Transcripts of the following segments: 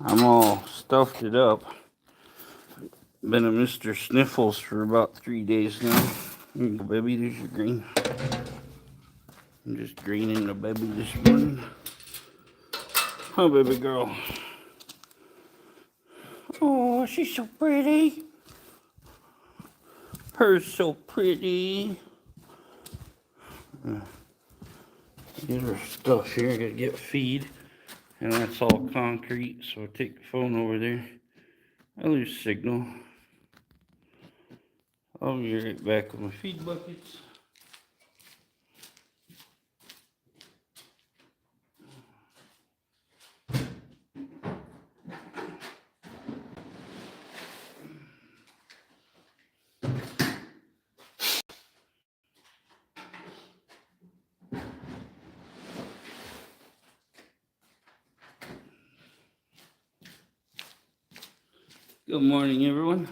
I'm all stuffed it up. Been a Mr. Sniffles for about 3 days now. Here you go, baby. There's your green. I'm just greening the baby this morning. Oh, baby girl. Oh, she's so pretty. Her's so pretty. Get her stuff here. I gotta get feed. And that's all concrete, so I take the phone over there. I lose signal. I'll be right back with my feed buckets. Good morning, everyone.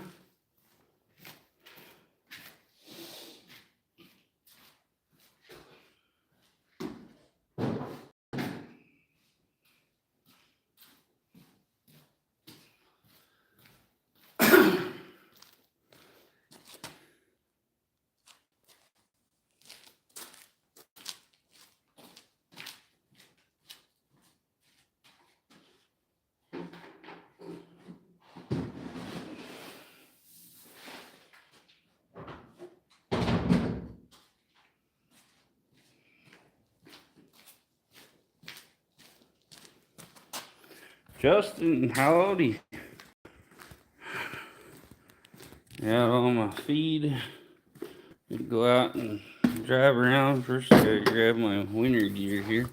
Justin, howdy. Got all my feed. Go out and drive around. First, I gotta grab my winter gear here.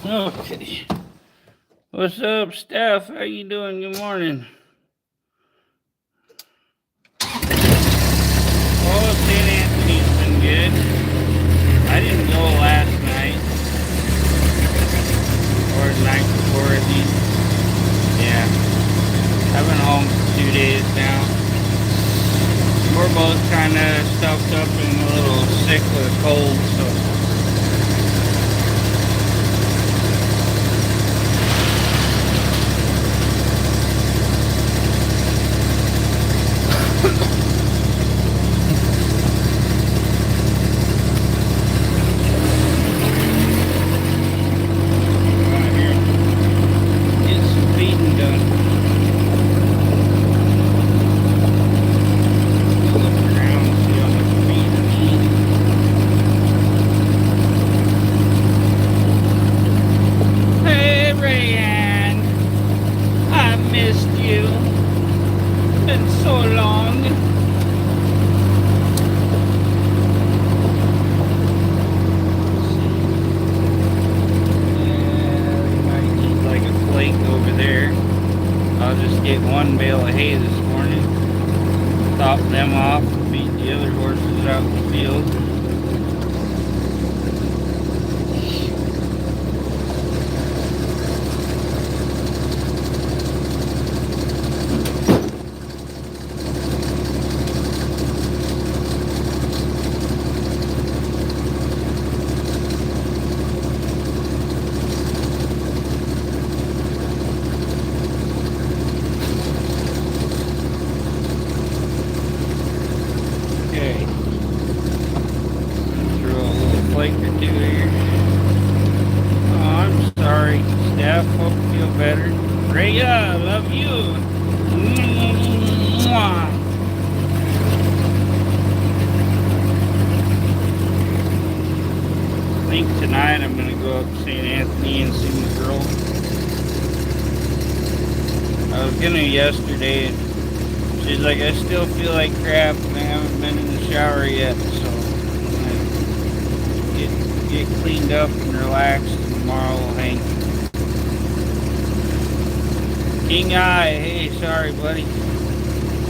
Okay. What's up, Steph? How you doing? Good morning. Oh, St. Anthony's been good. I didn't go last night. Or the night before, at least. Yeah. I've been home for 2 days now. We're both kind of stuffed up and a little sick with a cold, so. Get one bale of hay this morning, top them off, feed the other horses out in the field. Tonight I'm gonna go up to St. Anthony and see my girl. I was gonna yesterday. She's like, I still feel like crap and I haven't been in the shower yet, so get cleaned up and relaxed, and tomorrow we'll hang. King Eye, hey, sorry buddy.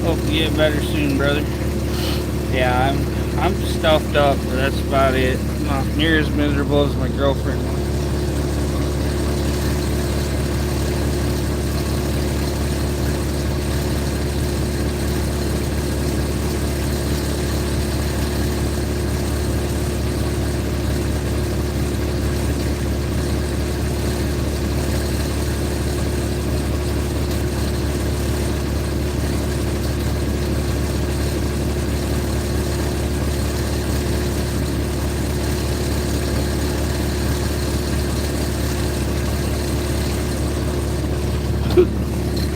Hope you get better soon, brother. Yeah, I'm stuffed up, but that's about it. Not near as miserable as my girlfriend was.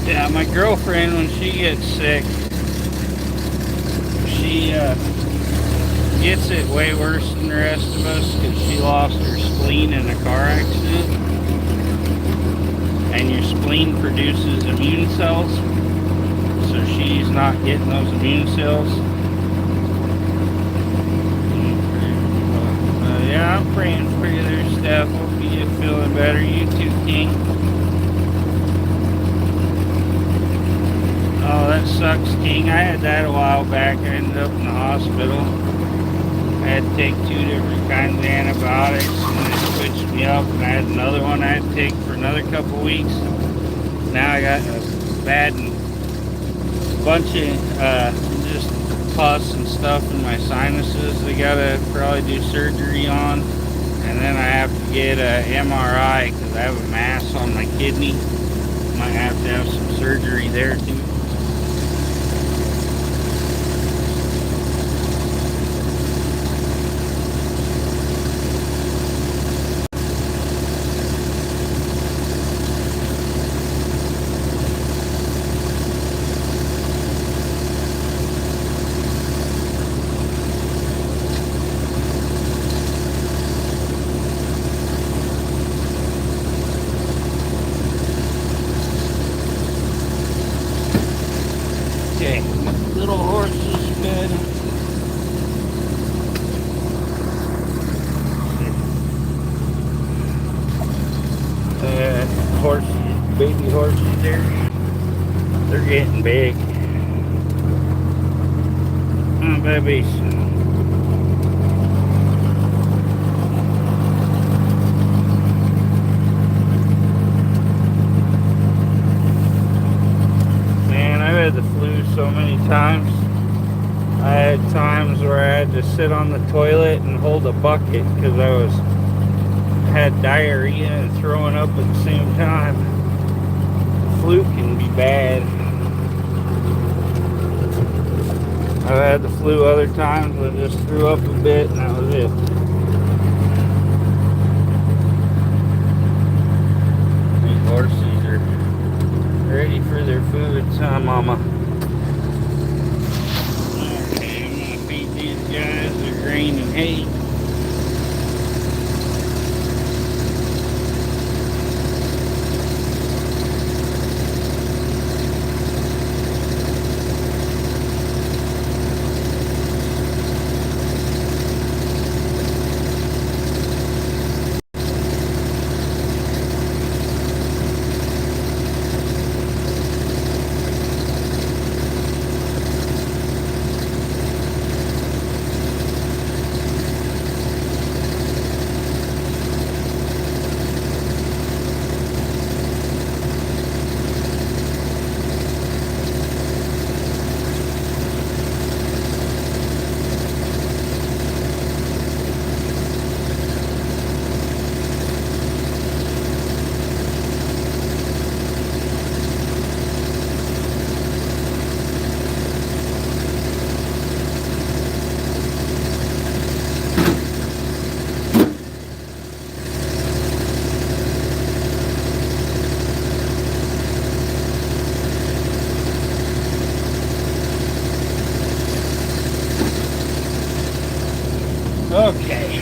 Yeah, my girlfriend, when she gets sick, she gets it way worse than the rest of us because she lost her spleen in a car accident. And your spleen produces immune cells, so she's not getting those immune cells. Yeah, I'm praying for you there, Steph. Hope you get feeling better. You too, King. Oh, that sucks, King. I had that a while back. I ended up in the hospital. I had to take 2 different kinds of antibiotics, and they switched me up, and I had another one I had to take for another couple weeks. Now I got a bad bunch of just pus and stuff in my sinuses. They gotta probably do surgery on, and then I have to get a MRI because I have a mass on my kidney. Might have to have some surgery there too. Okay, little horse is good. Horses, baby horses there, they're getting big. Oh, babies. Man, I've had the flu so many times. I had times where I had to sit on the toilet and hold a bucket because had diarrhea and throwing up at the same time. The flu can be bad. I've had the flu other times where I just threw up a bit and that was it. These horses are ready for their food, huh, Mama? Okay, I'm gonna feed these guys their grain and hay. Okay,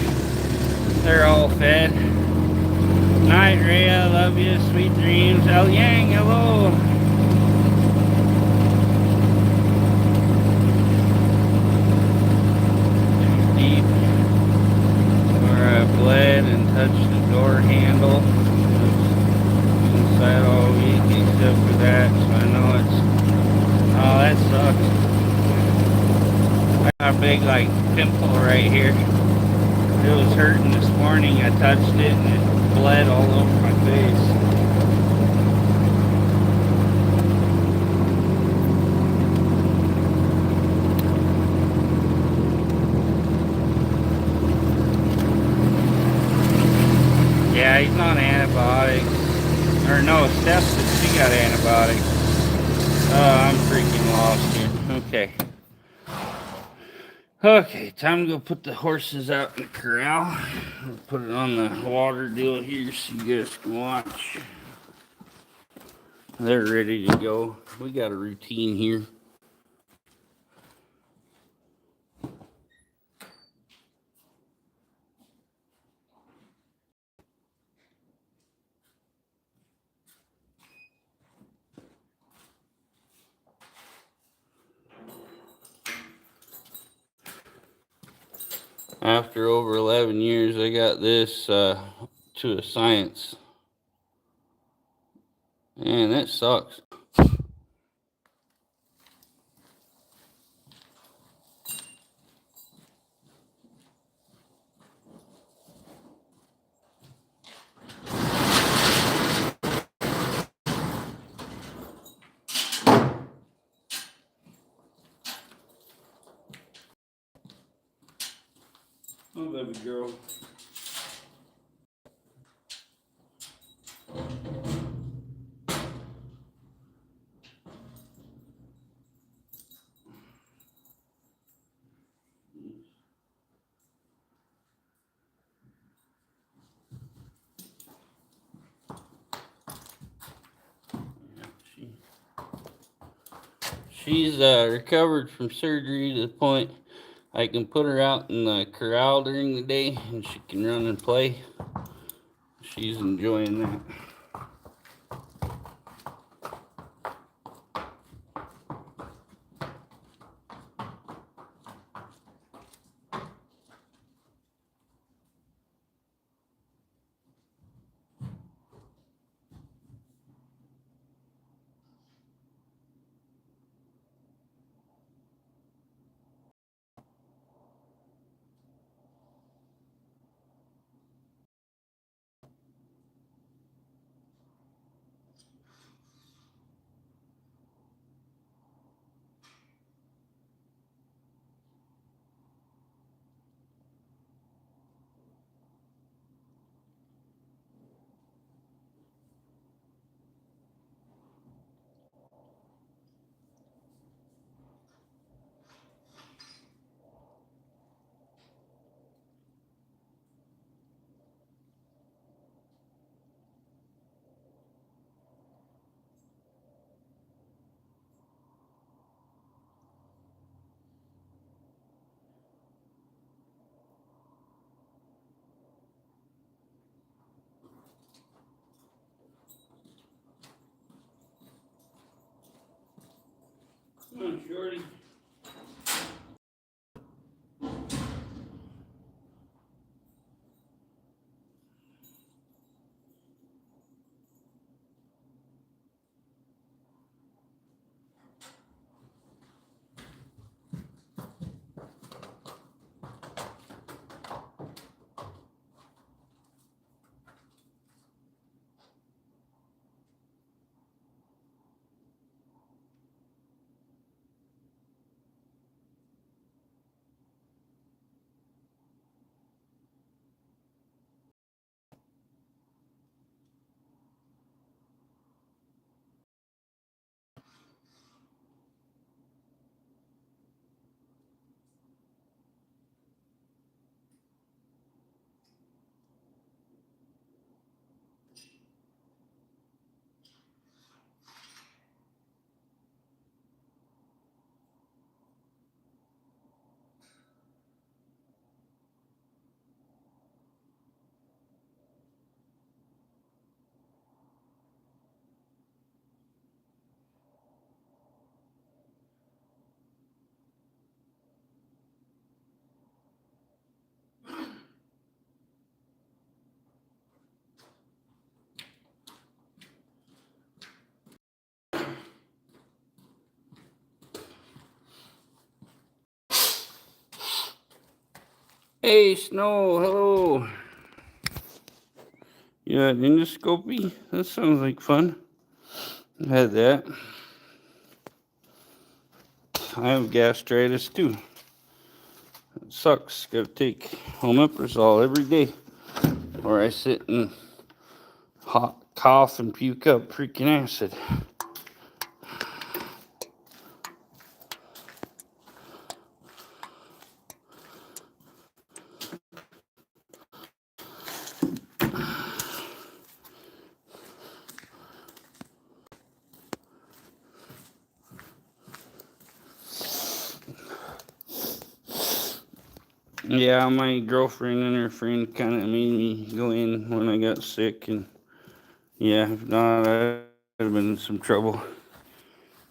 they're all fed. Night, Rhea, love you, sweet dreams. El Yang, hello. Deep, where I bled and touched the door handle. Inside all week except for that, so I know it's. Oh, that sucks. I got a big like pimple right here. It was hurting this morning. I touched it and it bled all over my face. Yeah, he's on antibiotics. Or no, Steph said she got antibiotics. I'm freaking lost here. Okay. Okay, time to go put the horses out in the corral. I'll put it on the water deal here so you guys can watch. They're ready to go. We got a routine here. After over 11 years, I got this to a science. Man, that sucks. Oh, baby girl. She's recovered from surgery to the point I can put her out in the corral during the day and she can run and play. She's enjoying that. Come on, Shorty. Hey, Snow, hello. Yeah, endoscopy? That sounds like fun. I had that. I have gastritis too. It sucks. Gotta take omeprazole every day, or I sit and cough and puke up freaking acid. Yeah, my girlfriend and her friend kind of made me go in when I got sick, and yeah, if not, I'd have been in some trouble.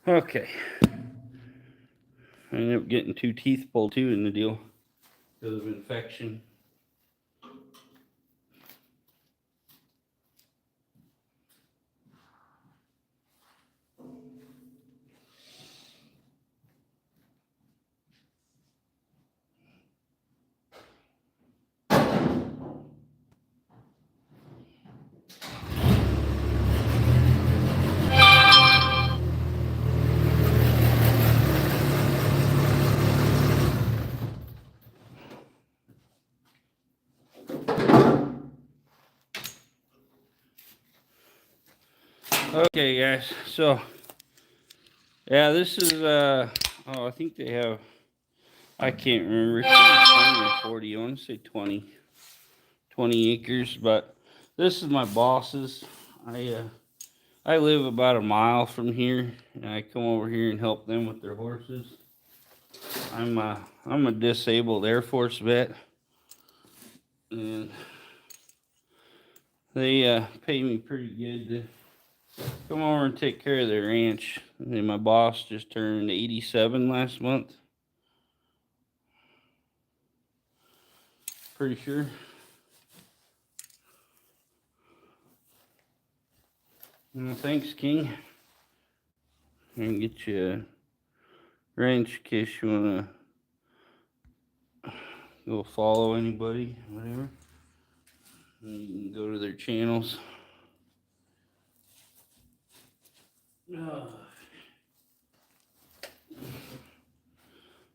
Okay. I ended up getting 2 teeth pulled too in the deal because of infection. Okay, guys. So, yeah, this is I think they have. I can't remember. It's 20 or 40. I want to say 20 acres. But this is my boss's. I live about a mile from here, and I come over here and help them with their horses. I'm a disabled Air Force vet, and they pay me pretty good to come over and take care of their ranch. And my boss just turned 87 last month. Pretty sure. Well, thanks, King. I can get you a ranch in case you want to go follow anybody, whatever. And you can go to their channels.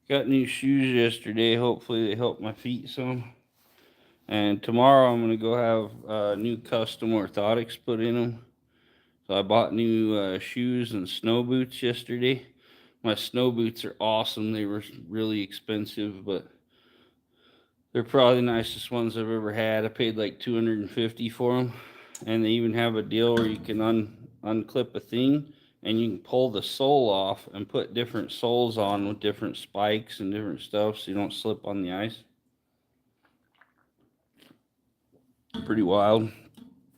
Got new shoes yesterday. Hopefully they help my feet some. And tomorrow I'm going to go have new custom orthotics put in them. So I bought new shoes and snow boots yesterday. My snow boots are awesome. They were really expensive, but they're probably the nicest ones I've ever had. I paid like $250 for them. And they even have a deal where you can unclip a thing and you can pull the sole off and put different soles on with different spikes and different stuff so you don't slip on the ice. Pretty wild.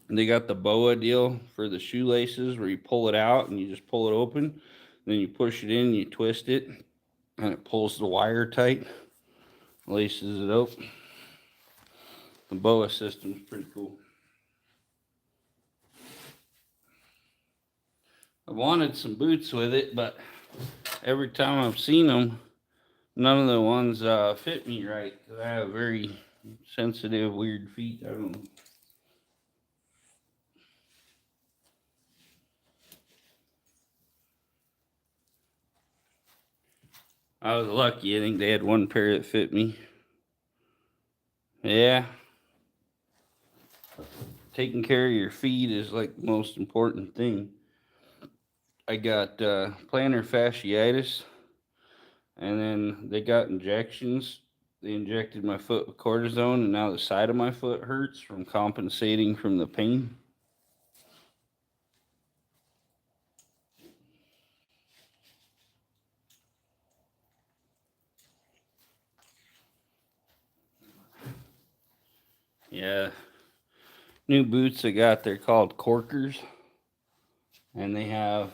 And they got the BOA deal for the shoelaces where you pull it out and you just pull it open. Then you push it in and you twist it and it pulls the wire tight, laces it up. The BOA system's pretty cool. I wanted some boots with it, but every time I've seen them, none of the ones fit me right because I have very sensitive, weird feet. I don't know. I was lucky. I think they had one pair that fit me. Yeah. Taking care of your feet is like the most important thing. I got plantar fasciitis, and then they got injections. They injected my foot with cortisone, and now the side of my foot hurts from compensating from the pain. Yeah. New boots I got, they're called corkers, and they have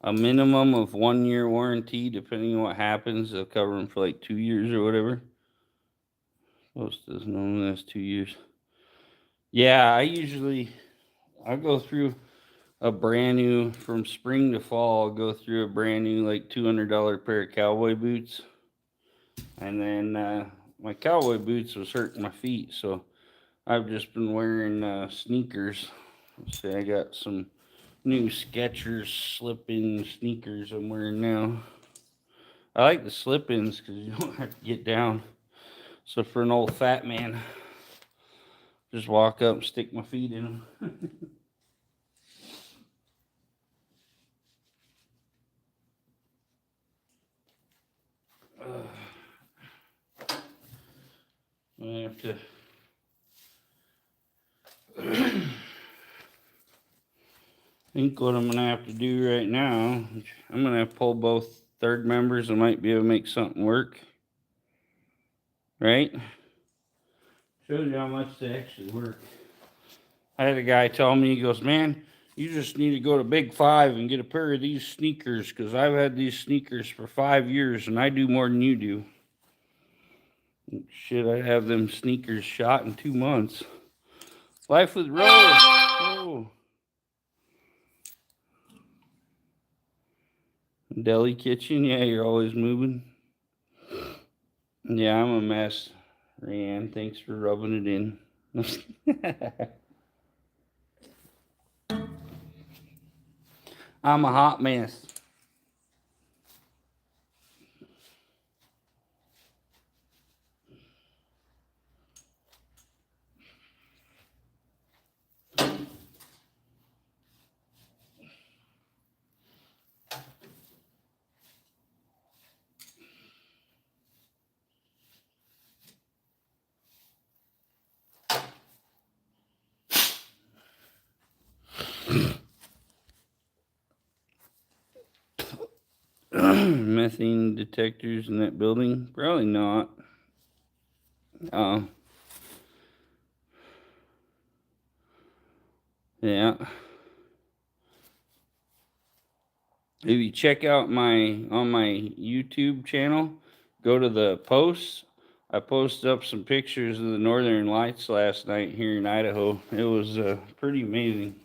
a minimum of 1 year warranty. Depending on what happens, they'll cover them for like 2 years or whatever. Most does known as 2 years. Yeah, I go through a brand new, from spring to fall, I'll go through a brand new like $200 pair of cowboy boots, and then my cowboy boots was hurting my feet, so I've just been wearing sneakers. Let's see, I got some new Skechers slip-in sneakers I'm wearing now. I like the slip-ins because you don't have to get down. So for an old fat man, just walk up and stick my feet in them. I have to. I think what I'm gonna have to do right now, I'm gonna have to pull both third members. I might be able to make something work. Right? Shows you how much they actually work. I had a guy tell me, he goes, man, you just need to go to Big Five and get a pair of these sneakers because I've had these sneakers for 5 years and I do more than you do. Shit, I have them sneakers shot in 2 months. Life with Rose. Oh. Deli kitchen, yeah, you're always moving. Yeah, I'm a mess. Ryan, thanks for rubbing it in. I'm a hot mess. Methane detectors in that building? Probably not. Yeah. If you check out on my YouTube channel, go to the posts. I posted up some pictures of the Northern Lights last night here in Idaho. It was pretty amazing.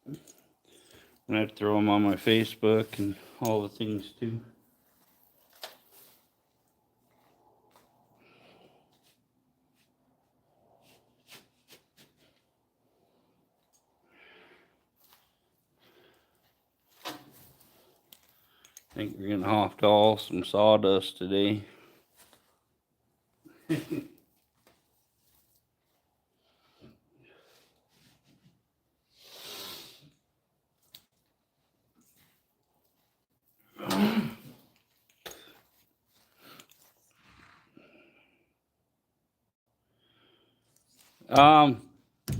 I'm gonna have to throw them on my Facebook and all the things too. I think we're gonna have to haul some sawdust today.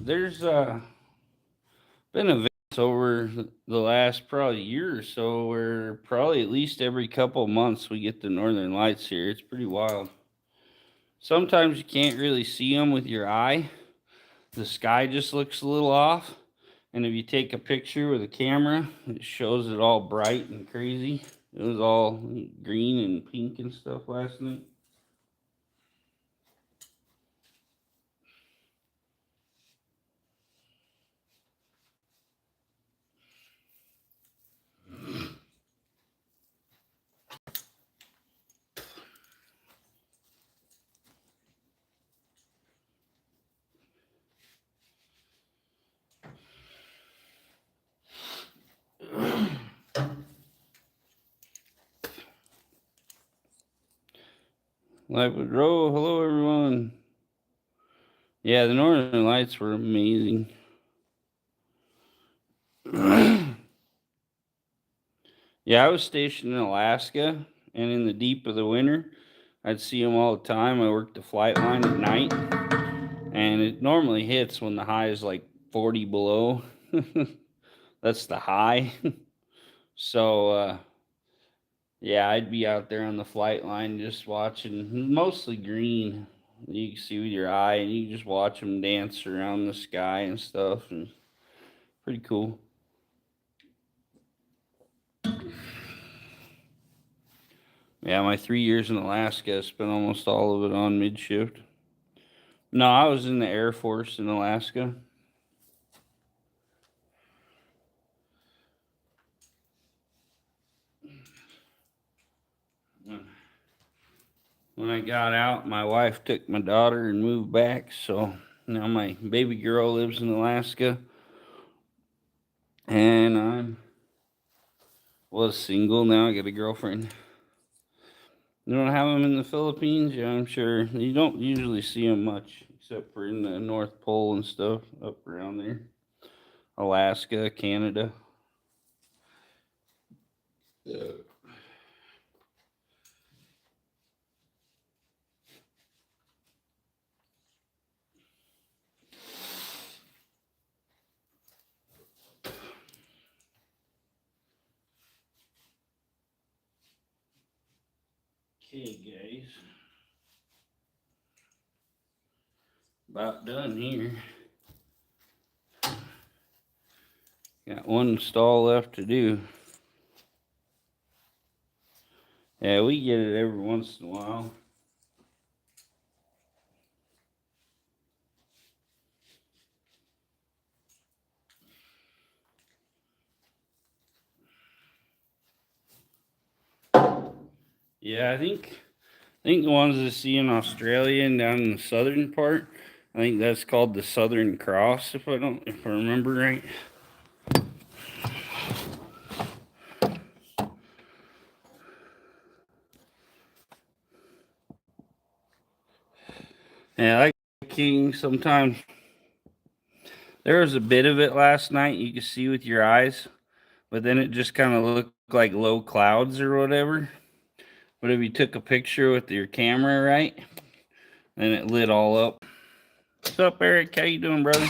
There's been events over the last probably year or so where probably at least every couple of months we get the Northern Lights here. It's pretty wild. Sometimes you can't really see them with your eye. The sky just looks a little off. And if you take a picture with a camera, it shows it all bright and crazy. It was all green and pink and stuff last night. Life with Row, hello everyone. Yeah, the Northern Lights were amazing. Yeah, I was stationed in Alaska, and in the deep of the winter, I'd see them all the time. I worked the flight line at night, and it normally hits when the high is like 40 below. That's the high. So, yeah, I'd be out there on the flight line just watching, mostly green. You can see with your eye, and you just watch them dance around the sky and stuff, and pretty cool. Yeah, my 3 years in Alaska, I spent almost all of it on mid shift. No, I was in the Air Force in Alaska. when I got out, my wife took my daughter and moved back. So now my baby girl lives in Alaska. And I was single. Now I got a girlfriend. You don't have them in the Philippines? Yeah, I'm sure. You don't usually see them much, except for in the North Pole and stuff up around there. Alaska, Canada. Yeah. Okay, guys. About done here. Got one stall left to do. Yeah, we get it every once in a while. Yeah, I think the ones I see in Australia and down in the southern part, I think that's called the Southern Cross, if I remember right. Yeah, like king sometimes. There was a bit of it last night you could see with your eyes, but then it just kind of looked like low clouds or whatever. But if you took a picture with your camera right, then it lit all up. What's up, Eric? How you doing, brother?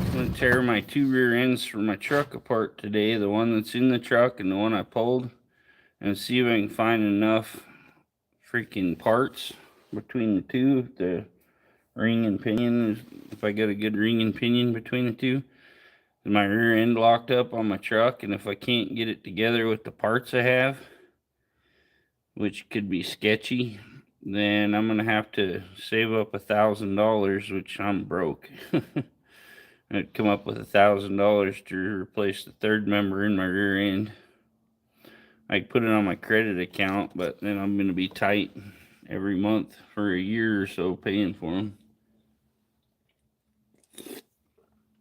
I'm gonna tear my two rear ends for my truck apart today, the one that's in the truck and the one I pulled, and see if I can find enough freaking parts between the two, the ring and pinion, if I get a good ring and pinion between the two. My rear end locked up on my truck, and if I can't get it together with the parts I have, which could be sketchy, then I'm gonna have to save up $1,000, which I'm broke. I'd come up with $1,000 to replace the third member in my rear end. I could put it on my credit account, but then I'm gonna be tight every month for a year or so paying for them.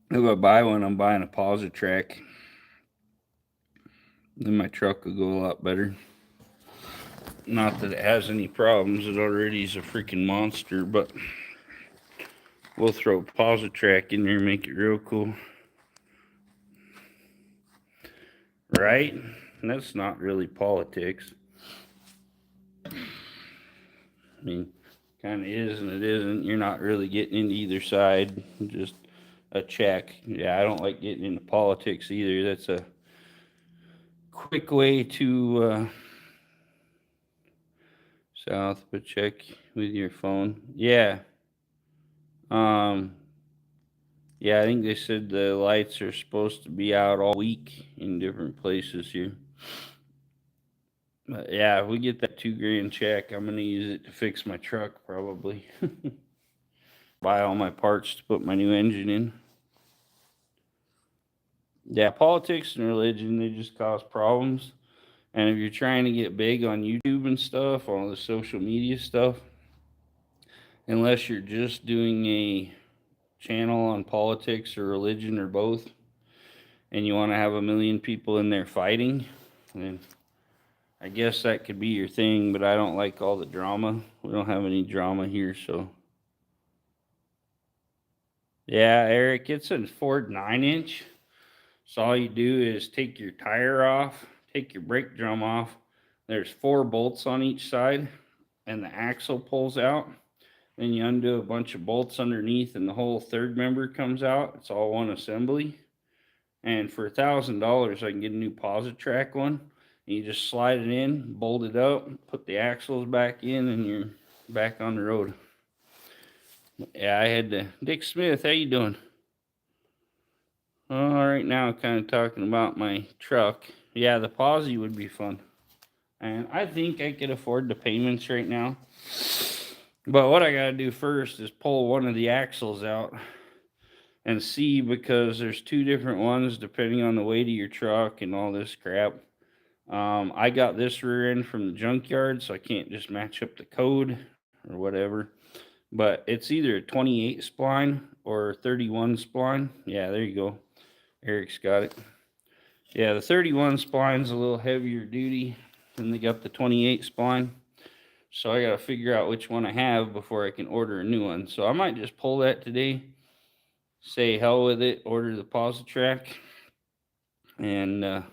If I buy one, I'm buying a Positrack. Then my truck will go a lot better. Not that it has any problems, it already is a freaking monster, but we'll throw Positrack in there and make it real cool. Right? And that's not really politics. I mean, kind of is and it isn't. You're not really getting into either side, just a check. Yeah, I don't like getting into politics either. That's a quick way to south, but check with your phone. Yeah. Um, yeah, I think they said the lights are supposed to be out all week in different places here. But yeah, if we get that $2,000 check, I'm gonna use it to fix my truck probably. Buy all my parts to put my new engine in. Yeah, politics and religion, they just cause problems. And if you're trying to get big on YouTube and stuff, all the social media stuff, unless you're just doing a channel on politics or religion or both, and you want to have 1,000,000 people in there fighting, then I guess that could be your thing, but I don't like all the drama. We don't have any drama here, so. Yeah, Eric, it's a Ford 9-inch. So all you do is take your tire off, take your brake drum off. There's 4 bolts on each side, and the axle pulls out. Then you undo a bunch of bolts underneath, and the whole third member comes out. It's all one assembly. And for $1,000, I can get a new Positrack one. And you just slide it in, bolt it up, put the axles back in, and you're back on the road. Yeah, I had to. Dick Smith, how you doing? All right, now I'm kind of talking about my truck. Yeah, the Posi would be fun. And I think I could afford the payments right now. But what I got to do first is pull one of the axles out. and see, because there's two different ones depending on the weight of your truck and all this crap. I got this rear end from the junkyard, so I can't just match up the code or whatever. But it's either a 28 spline or 31 spline. Yeah, there you go. Eric's got it. Yeah, the 31 spline's a little heavier duty than they got the 28 spline. So I got to figure out which one I have before I can order a new one. So I might just pull that today, say hell with it, order the Positrack, and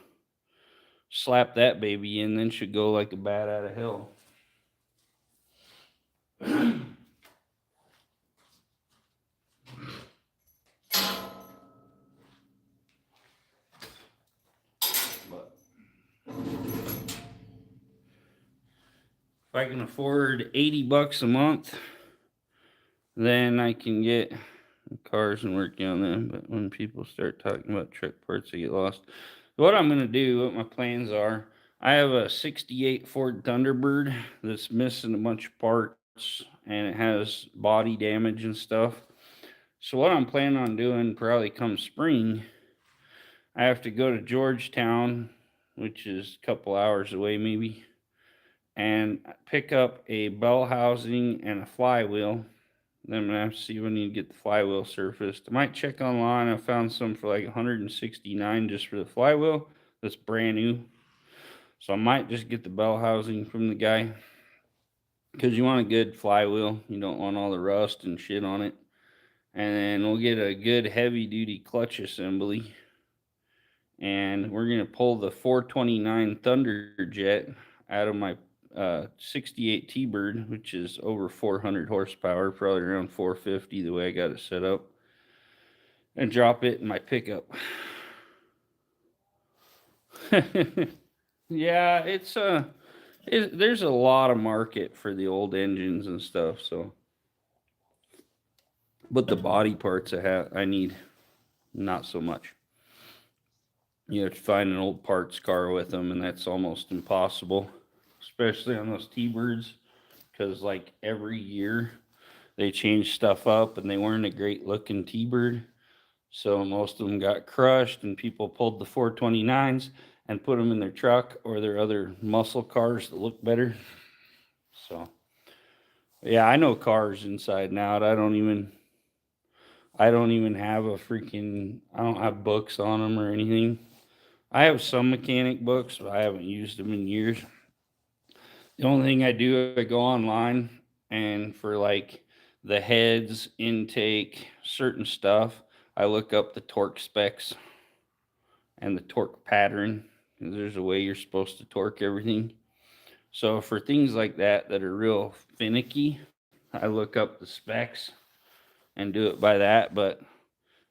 slap that baby in. Then should go like a bat out of hell. But if I can afford $80 a month, then I can get cars and work on them. But when people start talking about truck parts, I get lost. What I'm going to do, what my plans are, I have a 68 Ford Thunderbird that's missing a bunch of parts, and it has body damage and stuff. So what I'm planning on doing, probably come spring, I have to go to Georgetown, which is a couple hours away maybe, and pick up a bell housing and a flywheel. Then I'm gonna have to see if I need to get the flywheel surfaced. I might check online. I found some for like 169 just for the flywheel. That's brand new. So I might just get the bell housing from the guy, because you want a good flywheel. You don't want all the rust and shit on it. And then we'll get a good heavy duty clutch assembly. And we're gonna pull the 429 Thunderjet out of my 68 T-Bird, which is over 400 horsepower, probably around 450 the way I got it set up, and drop it in my pickup. Yeah, there's a lot of market for the old engines and stuff. So, but the body parts I need, not so much. You have to find an old parts car with them, and that's almost impossible, especially on those T-Birds, because like every year they change stuff up, and they weren't a great looking T-Bird. So most of them got crushed, and people pulled the 429s and put them in their truck or their other muscle cars that look better. So, yeah, I know cars inside and out. I don't even have a freaking, I don't have books on them or anything. I have some mechanic books, but I haven't used them in years. The only thing I do, I go online, and for like the heads, intake, certain stuff, I look up the torque specs and the torque pattern. There's a way you're supposed to torque everything. So for things like that are real finicky, I look up the specs and do it by that. But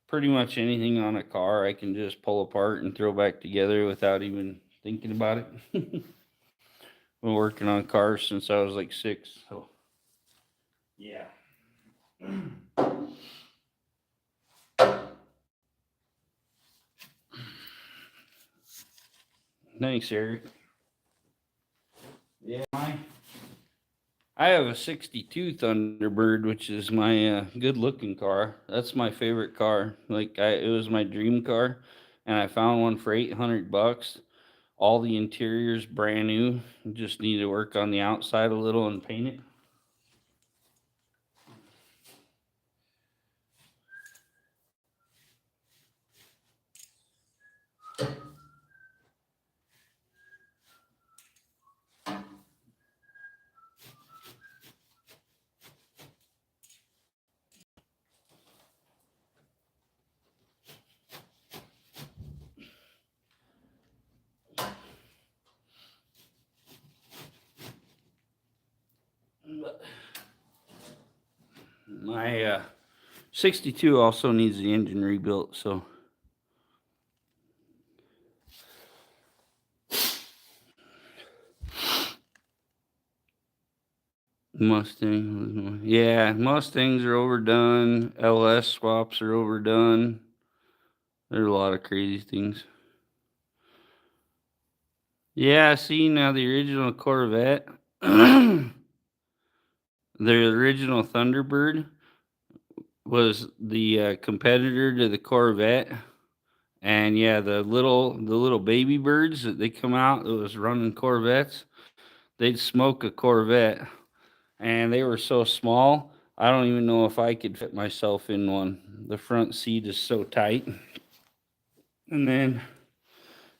pretty much anything on a car I can just pull apart and throw back together without even thinking about it. Been working on cars since I was like 6. So yeah. Thanks, Eric. Yeah, I have a 62 Thunderbird, which is my good looking car. That's my favorite car. It was my dream car, and I found one for $800. All the interior's brand new. Just need to work on the outside a little and paint it. My 62 also needs the engine rebuilt, so Mustang. Yeah, Mustangs are overdone. LS swaps are overdone. There's a lot of crazy things. Yeah, see, now the original Corvette, the original Thunderbird was the competitor to the Corvette. And yeah, the little baby birds that they come out that was running Corvettes, they'd smoke a Corvette, and they were so small. I don't even know if I could fit myself in one. The front seat is so tight. And then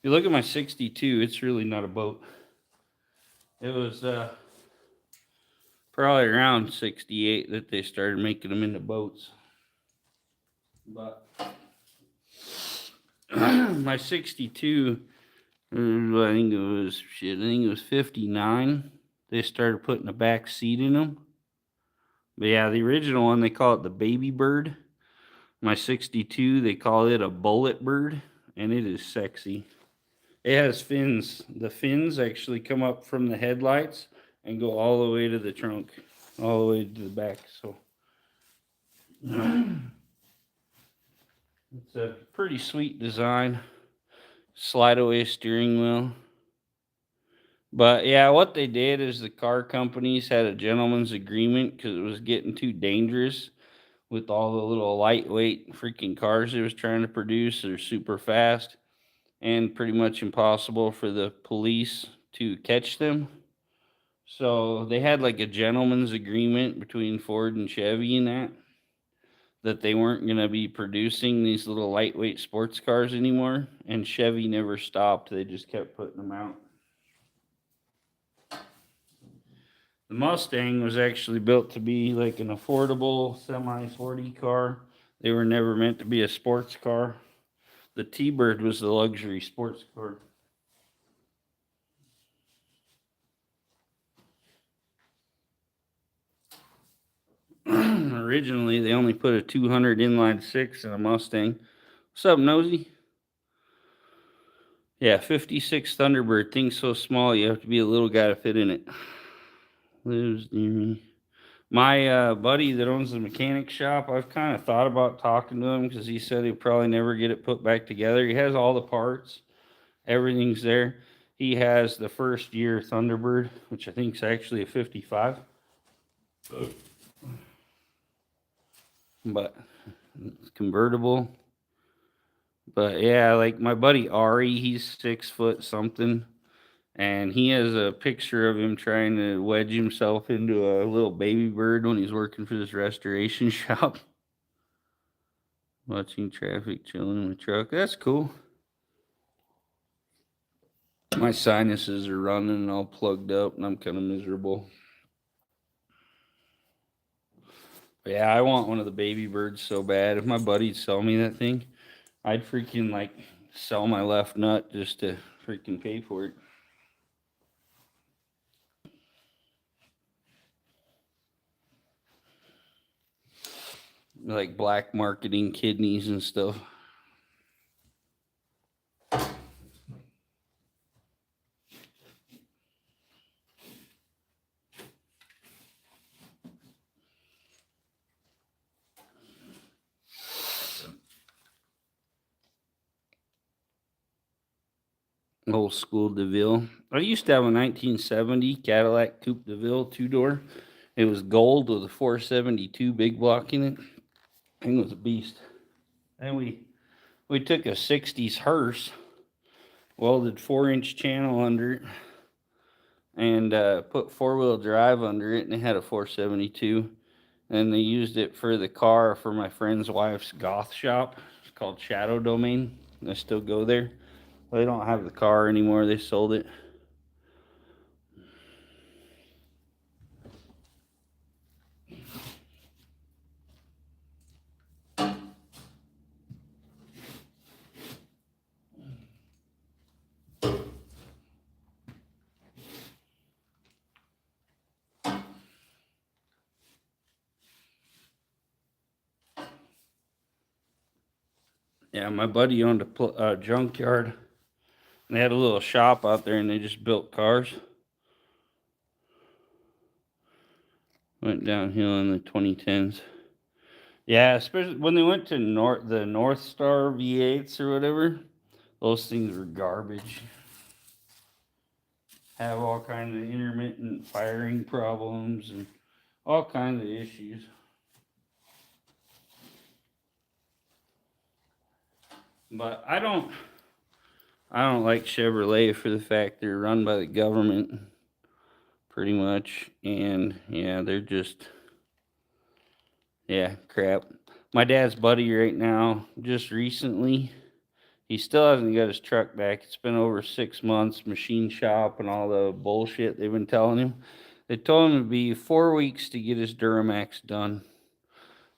you look at my 62, it's really not a boat. It was probably around 68 that they started making them into boats. But my 62, I think it was shit. I think it was 59. They started putting a back seat in them. But yeah, the original one they call it the baby bird. My 62 they call it a bullet bird, and it is sexy. It has fins. The fins actually come up from the headlights and go all the way to the trunk, all the way to the back. So it's a pretty sweet design. Slide away steering wheel. But yeah, what they did is the car companies had a gentleman's agreement because it was getting too dangerous with all the little lightweight freaking cars they was trying to produce. They're super fast and pretty much impossible for the police to catch them. So they had like a gentleman's agreement between Ford and Chevy and that they weren't going to be producing these little lightweight sports cars anymore. And Chevy never stopped. They just kept putting them out. The Mustang was actually built to be like an affordable semi-sporty car. They were never meant to be a sports car. The T-Bird was the luxury sports car. Originally, they only put a 200 inline six in a Mustang. What's up, Nosy? Yeah, 56 Thunderbird. Thing's so small, you have to be a little guy to fit in it. Lives near me. My buddy that owns the mechanic shop, I've kind of thought about talking to him because he said he'd probably never get it put back together. He has all the parts, everything's there. He has the first year Thunderbird, which I think is actually a 55. But it's convertible. But yeah, like my buddy Ari, he's 6 foot something. And he has a picture of him trying to wedge himself into a little baby bird when he's working for this restoration shop. Watching traffic, chilling in the truck. That's cool. My sinuses are running and all plugged up, and I'm kind of miserable. But yeah, I want one of the baby birds so bad. If my buddy'd sell me that thing, I'd freaking like sell my left nut just to freaking pay for it. Like black marketing kidneys and stuff. Old school DeVille. I used to have a 1970 Cadillac Coupe DeVille 2-door. It was gold with a 472 big block in it. I think it was a beast. And we took a 60s hearse, welded 4-inch channel under it, and put 4-wheel drive under it, and it had a 472. And they used it for the car for my friend's wife's goth shop. It's called Shadow Domain. I still go there. They don't have the car anymore. They sold it. Yeah, my buddy owned a junkyard. They had a little shop out there, and they just built cars. Went downhill in the 2010s. Yeah, especially when they went to the North Star V8s or whatever. Those things were garbage. Have all kinds of intermittent firing problems and all kinds of issues. But I don't like Chevrolet for the fact they're run by the government pretty much, and yeah, they're just crap. My dad's buddy right now, just recently, he still hasn't got his truck back. It's been over 6 months, machine shop and all the bullshit they've been telling him. They told him it'd be 4 weeks to get his Duramax done.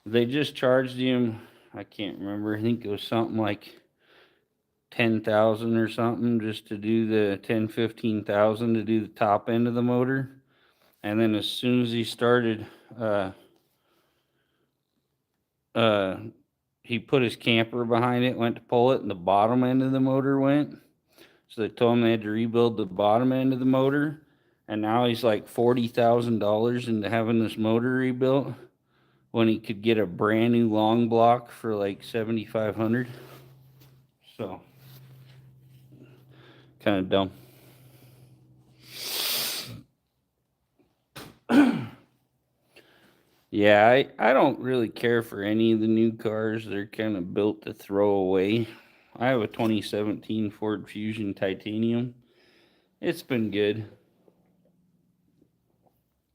They just charged him, I can't remember, I think it was something like 10,000 or something just to do the 10-15,000 to do the top end of the motor. And then as soon as he started, he put his camper behind it, went to pull it, and the bottom end of the motor went. So they told him they had to rebuild the bottom end of the motor. And now he's like $40,000 into having this motor rebuilt when he could get a brand new long block for like 7,500. So kind of dumb. Yeah, I don't really care for any of the new cars. They're kind of built to throw away. I have a 2017 Ford Fusion Titanium. It's been good.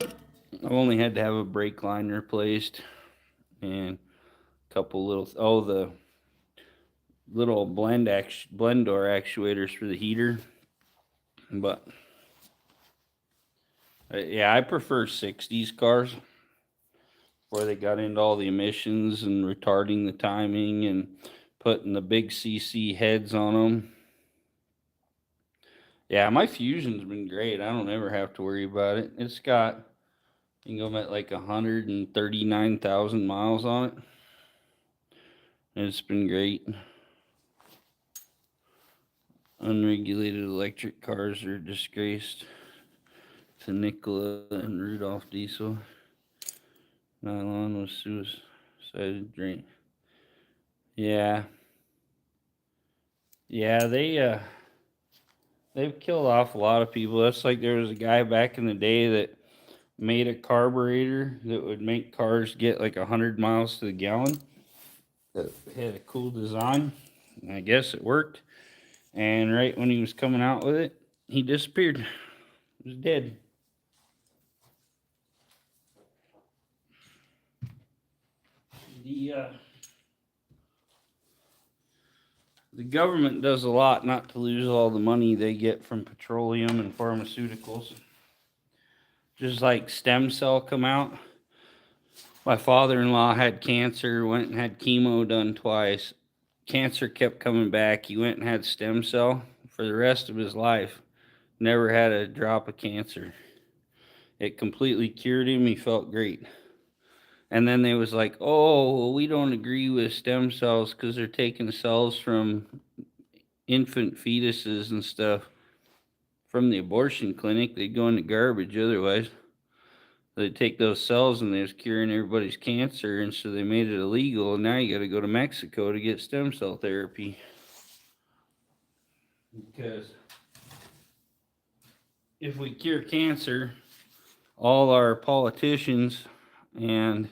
I've only had to have a brake line replaced and a couple little, the little blend door actuators for the heater. But yeah, I prefer 60s cars where they got into all the emissions and retarding the timing and putting the big CC heads on them. Yeah, my Fusion's been great. I don't ever have to worry about it. It's got, you can go at like 139,000 miles on it. It's been great. Unregulated electric cars are disgraced to Nikola and Rudolph Diesel. Nylon was suicide drain. Yeah. Yeah, they've killed off a lot of people. That's like there was a guy back in the day that made a carburetor that would make cars get like 100 miles to the gallon. That had a cool design. I guess it worked. And right when he was coming out with it, he disappeared. He was dead. The government does a lot not to lose all the money they get from petroleum and pharmaceuticals. Just like stem cell come out. My father-in-law had cancer, went and had chemo done twice. Cancer kept coming back. He went and had stem cell for the rest of his life. Never had a drop of cancer. It completely cured him. He felt great. And then they was like, oh, well, we don't agree with stem cells because they're taking cells from infant fetuses and stuff from the abortion clinic. They'd go in the garbage otherwise. They'd take those cells and they was curing everybody's cancer, and so they made it illegal. And now you got to go to Mexico to get stem cell therapy. Because if we cure cancer, all our politicians and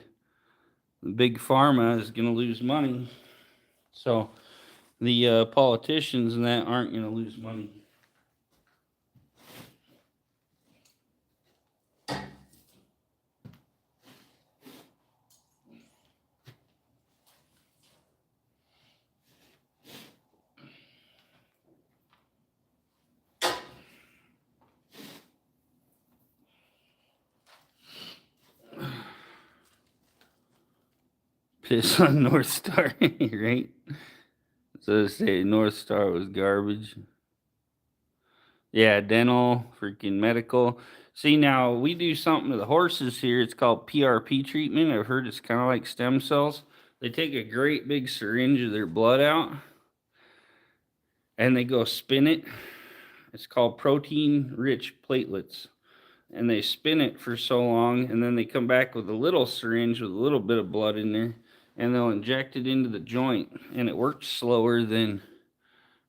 big pharma is going to lose money. So the politicians and that aren't going to lose money. Piss on North Star, right? So to say North Star was garbage. Yeah, dental, freaking medical. See, now we do something to the horses here. It's called PRP treatment. I've heard it's kind of like stem cells. They take a great big syringe of their blood out and they go spin it. It's called protein-rich platelets. And they spin it for so long, and then they come back with a little syringe with a little bit of blood in there, and they'll inject it into the joint. And it works slower than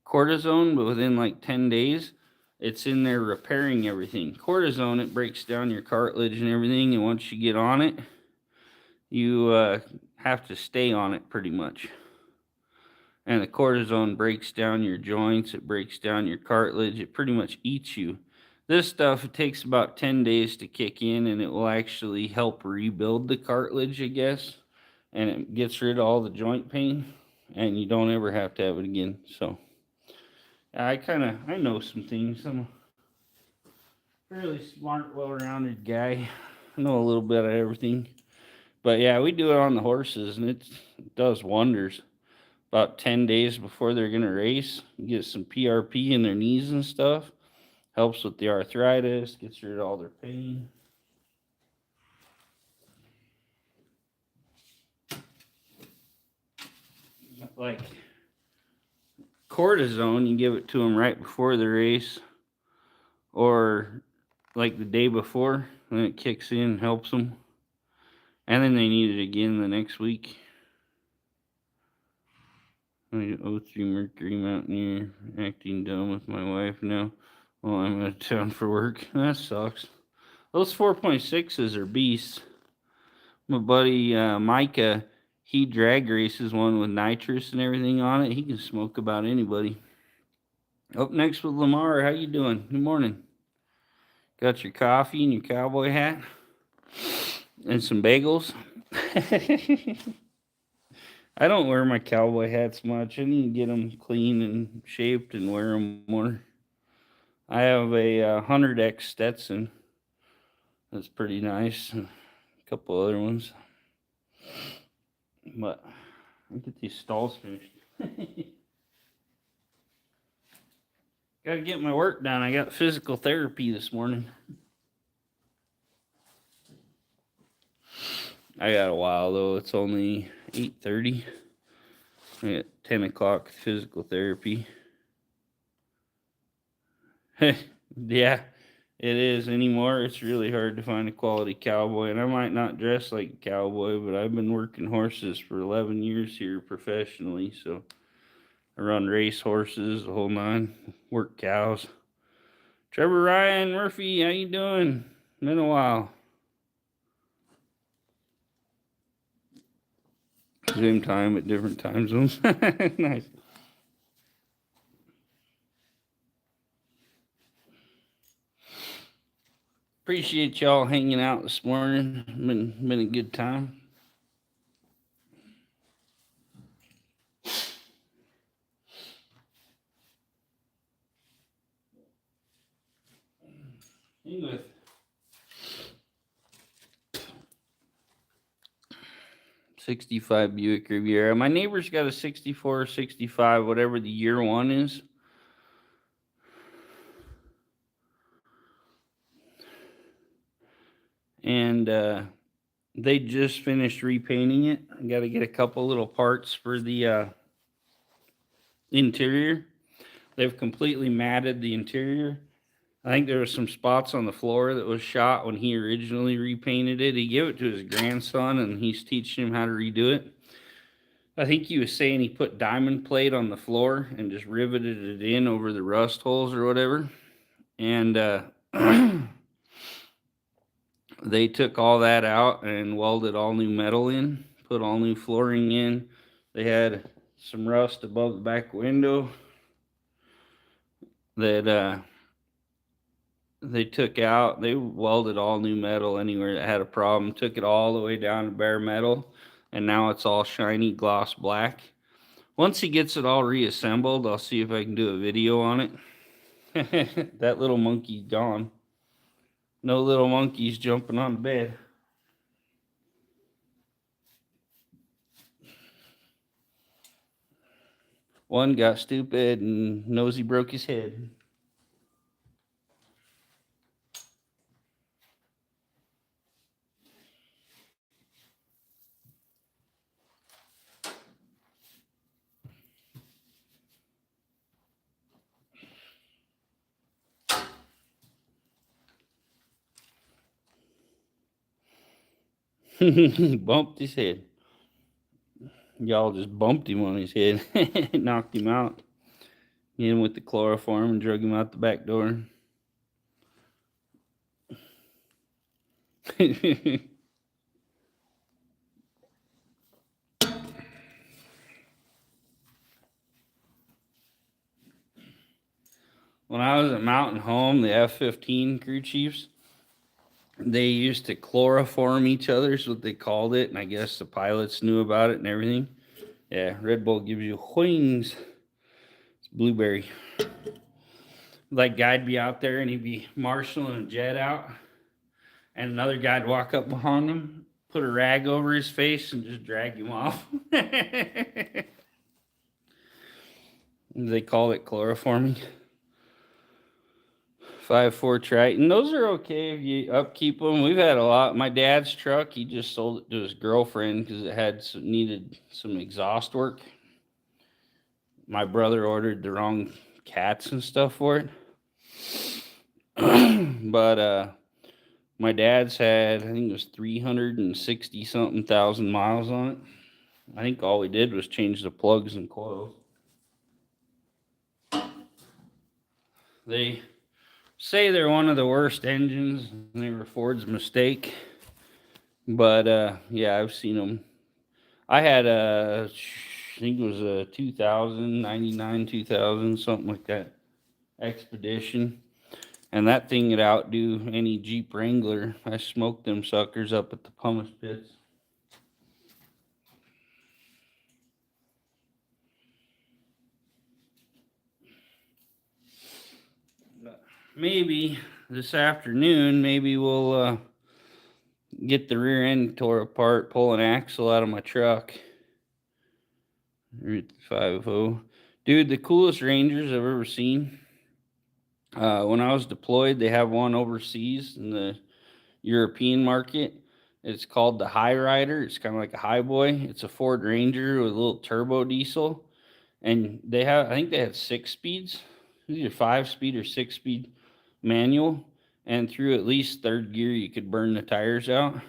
cortisone, but within like 10 days, it's in there repairing everything. Cortisone, it breaks down your cartilage and everything, and once you get on it, you have to stay on it pretty much. And the cortisone breaks down your joints, it breaks down your cartilage, it pretty much eats you. This stuff, it takes about 10 days to kick in, and it will actually help rebuild the cartilage, I guess. And it gets rid of all the joint pain, and you don't ever have to have it again. So I know some things. I'm a fairly smart, well-rounded guy. I know a little bit of everything. But yeah, we do it on the horses, and it does wonders. About 10 days before they're going to race, you get some PRP in their knees and stuff. Helps with the arthritis, gets rid of all their pain. Like cortisone, you give it to them right before the race or like the day before, then it kicks in, helps them. And then they need it again the next week. O3 Mercury Mountaineer, acting dumb with my wife now while I'm out of town for work. That sucks. Those 4.6s are beasts. My buddy Micah, he drag races one with nitrous and everything on it. He can smoke about anybody. Up next with Lamar. How you doing? Good morning. Got your coffee and your cowboy hat and some bagels. I don't wear my cowboy hats much. I need to get them clean and shaped and wear them more. I have a 100X Stetson. That's pretty nice. And a couple other ones. But I'll get these stalls finished. Gotta get my work done. I got physical therapy this morning. I got a while though. It's only 8:30. I got 10 o'clock physical therapy. Yeah, it is anymore. It's really hard to find a quality cowboy, and I might not dress like a cowboy, but I've been working horses for 11 years here professionally, so I run race horses, the whole nine, work cows. Trevor Ryan Murphy, how you doing? Been a while. Same time at different time zones. Nice. Appreciate y'all hanging out this morning. Been a good time. With 65 Buick Riviera. My neighbor's got a 64, 65, whatever the year one is. And they just finished repainting it. I got to get a couple little parts for the interior. They've completely matted the interior. I think there were some spots on the floor that was shot when he originally repainted it. He gave it to his grandson, and he's teaching him how to redo it. I think he was saying he put diamond plate on the floor and just riveted it in over the rust holes or whatever. And they took all that out and welded all new metal in, put all new flooring in. They had some rust above the back window that they took out. They welded all new metal anywhere that had a problem, took it all the way down to bare metal, and now it's all shiny gloss black. Once he gets it all reassembled, I'll see if I can do a video on it. That little monkey's gone. No little monkeys jumping on the bed. One got stupid and knows he broke his head. He bumped his head. Y'all just bumped him on his head. Knocked him out. Hit him with the chloroform and drug him out the back door. When I was at Mountain Home, the F-15 crew chiefs, they used to chloroform each other, is what they called it, and I guess the pilots knew about it and everything. Yeah, Red Bull gives you wings. It's blueberry. Like, guy'd be out there and he'd be marshaling a jet out, and another guy'd walk up behind him, put a rag over his face, and just drag him off. They call it chloroforming. 5.4 Triton. Those are okay if you upkeep them. We've had a lot. My dad's truck, he just sold it to his girlfriend because it had needed some exhaust work. My brother ordered the wrong cats and stuff for it. But my dad's had, I think it was 360 something thousand miles on it. I think all we did was change the plugs and coils. They say they're one of the worst engines, and they were Ford's mistake. But yeah, I've seen them. I had I think it was a 2000, 99, 2000, something like that, Expedition. And that thing would outdo any Jeep Wrangler. I smoked them suckers up at the pumice pits. Maybe this afternoon, maybe we'll get the rear end tore apart, pull an axle out of my truck. 5.0. Dude, the coolest Rangers I've ever seen. When I was deployed, they have one overseas in the European market. It's called the High Rider. It's kind of like a Highboy. It's a Ford Ranger with a little turbo diesel. And they have, I think they have 6 speeds, either 5-speed or 6-speed manual. And through at least third gear, you could burn the tires out.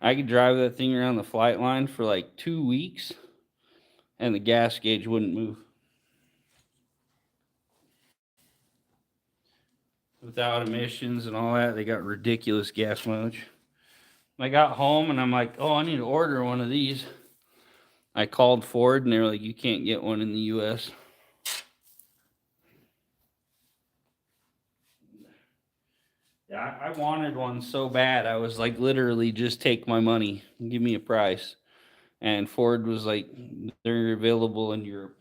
I could drive that thing around the flight line for like 2 weeks, and the gas gauge wouldn't move. Without emissions and all that, they got ridiculous gas mileage. I got home and I'm like, oh, I need to order one of these. I called Ford and they were like, you can't get one in the US. Yeah, I wanted one so bad. I was like, literally, just take my money and give me a price. And Ford was like, they're available in Europe.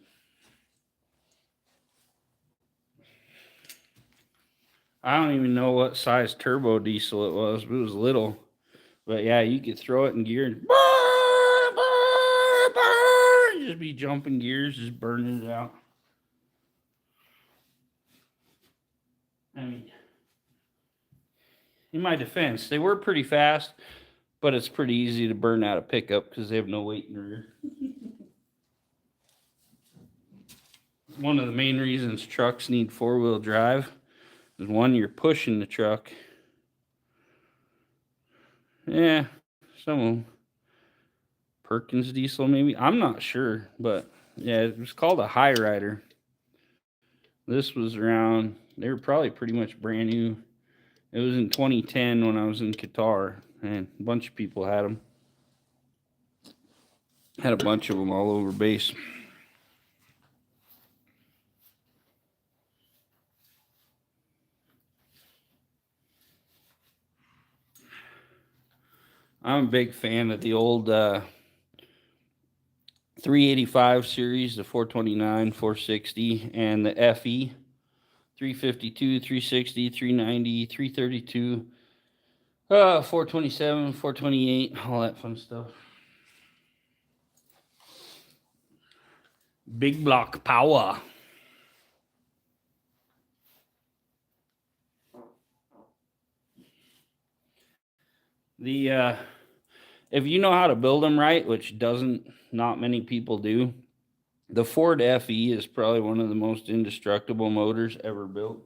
I don't even know what size turbo diesel it was, but it was little. But yeah, you could throw it in gear and just be jumping gears, just burning it out. I mean, in my defense, they were pretty fast, but it's pretty easy to burn out a pickup because they have no weight in the rear. One of the main reasons trucks need 4-wheel drive is, one, you're pushing the truck. Yeah, some of them. Perkins diesel, maybe. I'm not sure, but yeah, it was called a High Rider. This was around, they were probably pretty much brand new. It was in 2010 when I was in Qatar, and a bunch of people had them. Had a bunch of them all over base. I'm a big fan of the old 385 series, the 429, 460, and the FE 352, 360, 390, 332, 427, 428, all that fun stuff. Big block power. The if you know how to build them right, which not many people do, the Ford FE is probably one of the most indestructible motors ever built.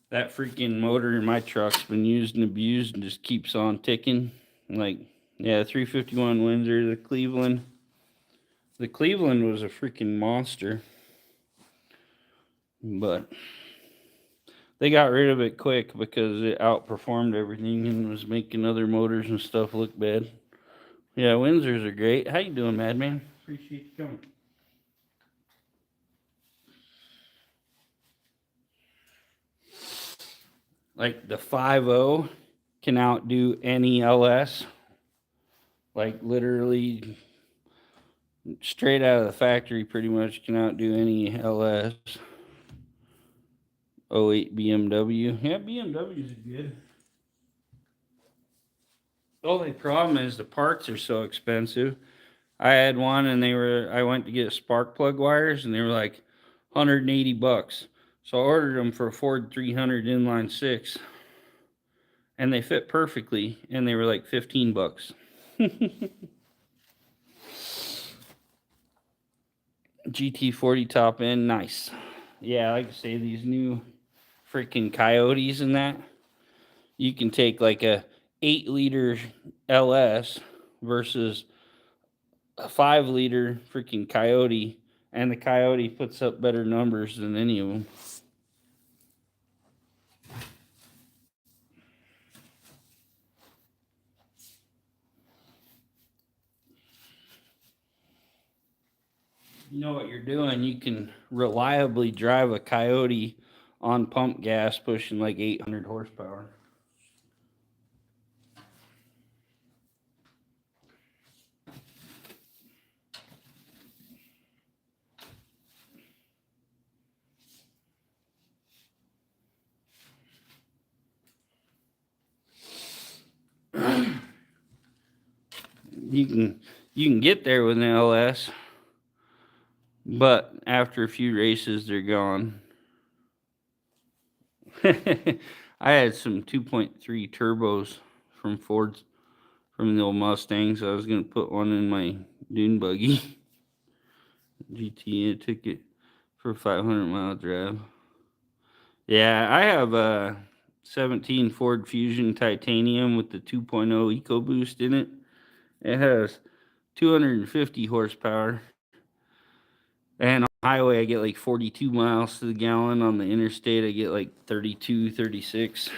That freaking motor in my truck's been used and abused and just keeps on ticking. Like, yeah, 351 Windsor, the Cleveland. The Cleveland was a freaking monster. But they got rid of it quick because it outperformed everything and was making other motors and stuff look bad. Yeah, Windsors are great. How you doing, Madman? Appreciate you coming. Like the 5.0 can outdo any LS. Like literally straight out of the factory, pretty much can outdo any LS. '08 BMW. Yeah, BMWs are good. The only problem is the parts are so expensive. I had one and I went to get spark plug wires and they were like $180. So I ordered them for a Ford 300 inline 6 and they fit perfectly and they were like $15. GT40 top end, nice. Yeah, like I say, these new freaking Coyotes and that, you can take like a 8-liter LS versus a 5-liter freaking Coyote, and the Coyote puts up better numbers than any of them. You know what you're doing, you can reliably drive a Coyote on pump gas pushing like 800 horsepower. You can get there with an LS, but after a few races they're gone. I had some 2.3 turbos from Ford's, from the old Mustangs. I was gonna put one in my dune buggy. GT, I took it for a 500-mile drive. Yeah, I have a 17 Ford Fusion Titanium with the 2.0 EcoBoost in it. It has 250 horsepower. And on the highway, I get like 42 miles to the gallon. On the interstate, I get like 32, 36.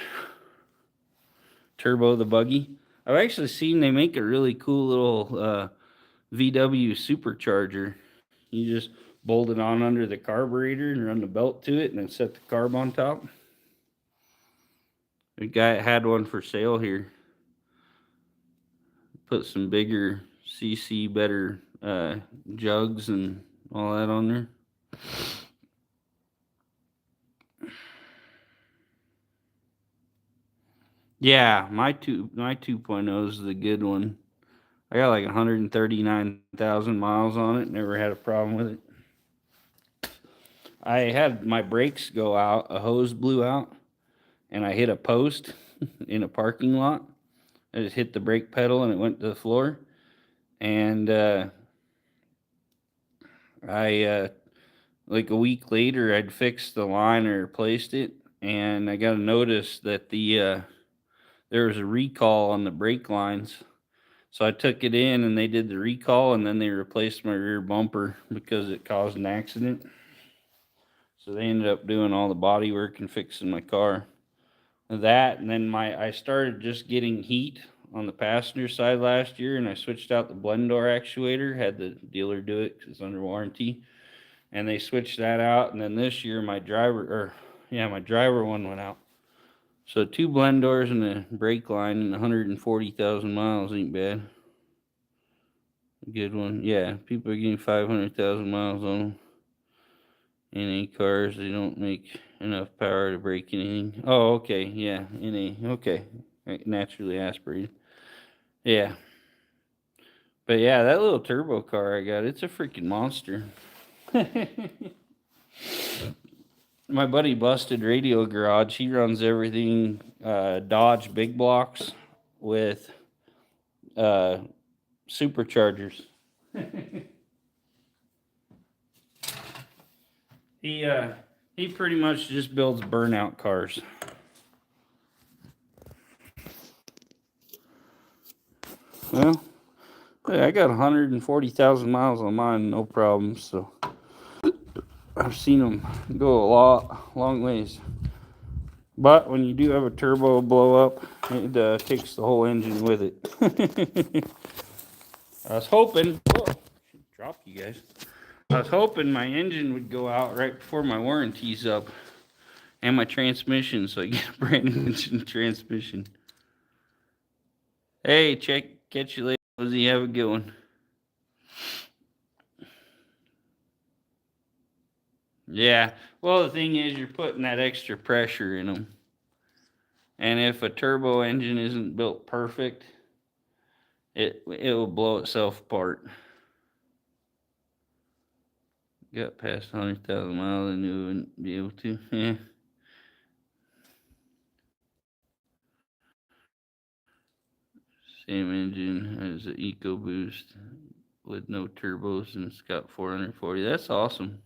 Turbo the buggy. I've actually seen they make a really cool little VW supercharger. You just bolt it on under the carburetor and run the belt to it and then set the carb on top. The guy had one for sale here. Put some bigger CC, better jugs and all that on there. Yeah, my 2.0 is the good one. I got like 139,000 miles on it. Never had a problem with it. I had my brakes go out. A hose blew out, and I hit a post in a parking lot. I just hit the brake pedal, and it went to the floor. And I like a week later, I'd fixed the line or replaced it, and I got a notice that there was a recall on the brake lines. So I took it in and they did the recall and then they replaced my rear bumper because it caused an accident. So they ended up doing all the body work and fixing my car. That and then I started just getting heat on the passenger side last year and I switched out the blend door actuator, had the dealer do it because it's under warranty. And they switched that out and then this year my driver one went out. So 2 blend doors and a brake line and 140,000 miles ain't bad. Good one. Yeah, people are getting 500,000 miles on them. NA cars, they don't make enough power to break anything. Oh, okay. Yeah, NA. Okay. Naturally aspirated. Yeah. But yeah, that little turbo car I got, it's a freaking monster. My buddy Busted Radio Garage, he runs everything Dodge big blocks with superchargers. He pretty much just builds burnout cars. Well, I got 140,000 miles on mine, no problem. So I've seen them go long ways. But when you do have a turbo blow up, it takes the whole engine with it. I was hoping, drop you guys. I was hoping my engine would go out right before my warranty's up. And my transmission, so I get a brand new transmission. Hey, catch you later, Rosie. Have a good one. Yeah. Well, the thing is, you're putting that extra pressure in them. And if a turbo engine isn't built perfect, it will blow itself apart. Got past 100,000 miles, I knew I wouldn't be able to. Yeah. Same engine as the EcoBoost with no turbos, and it's got 440. That's awesome.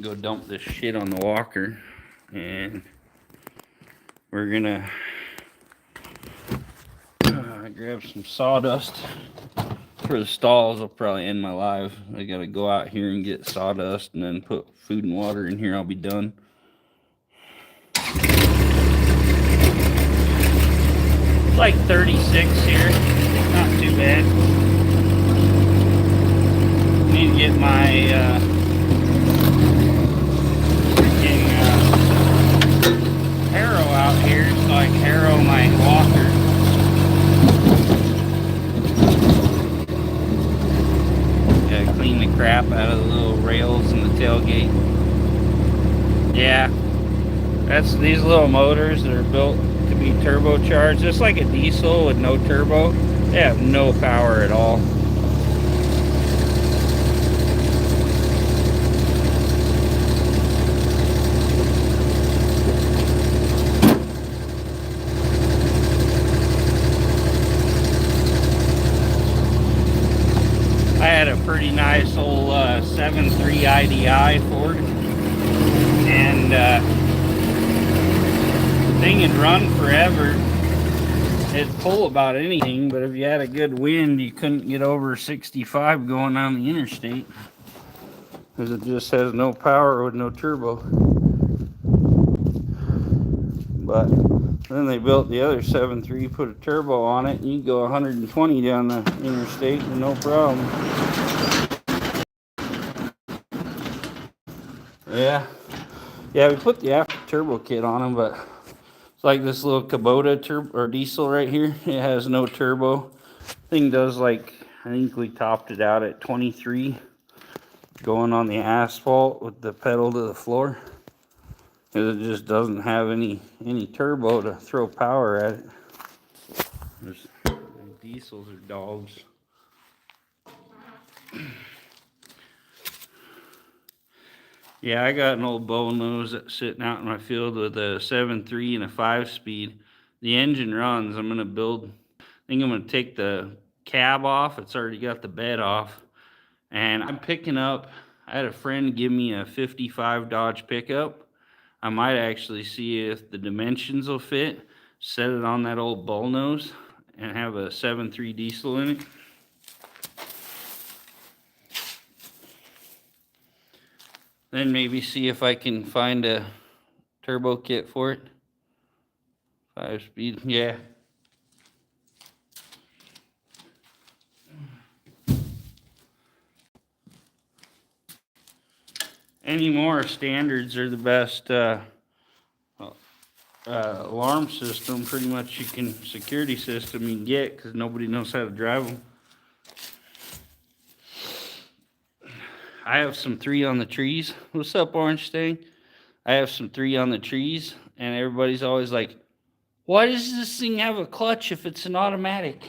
Go dump this shit on the walker, and we're gonna grab some sawdust for the stalls. I'll probably end my live. I gotta go out here and get sawdust and then put food and water in here. I'll be done. It's like 36 here. Not too bad. Need to get my freaking harrow out here so I can harrow my walker. Gotta clean the crap out of the little rails in the tailgate. Yeah, these little motors that are built to be turbocharged, just like a diesel with no turbo. They have no power at all. I had a pretty nice old 7.3 IDI Ford, and the thing had run forever. It'd pull about anything, but if you had a good wind, you couldn't get over 65 going on the interstate, because it just has no power with no turbo. But then they built the other 7.3, put a turbo on it, and you go 120 down the interstate with no problem. Yeah, we put the after turbo kit on them, but it's like this little Kubota turbo or diesel right here. It has no turbo. Thing does, like, I think we topped it out at 23 going on the asphalt with the pedal to the floor. It just doesn't have any turbo to throw power at it. Diesels are dogs. Yeah, I got an old bullnose that's sitting out in my field with a 7.3 and a 5-speed. The engine runs. I'm gonna take the cab off. It's already got the bed off, and I'm picking up. I had a friend give me a 55 Dodge pickup. I might actually see if the dimensions will fit, set it on that old bullnose, and have a 7.3 diesel in it. Then maybe see if I can find a turbo kit for it. 5-speed, yeah. Any more standards are the best alarm system, pretty much security system you can get, because nobody knows how to drive them. I have some 3 on the trees. What's up, Orange Stain? I have some 3 on the trees, and everybody's always like, why does this thing have a clutch if it's an automatic?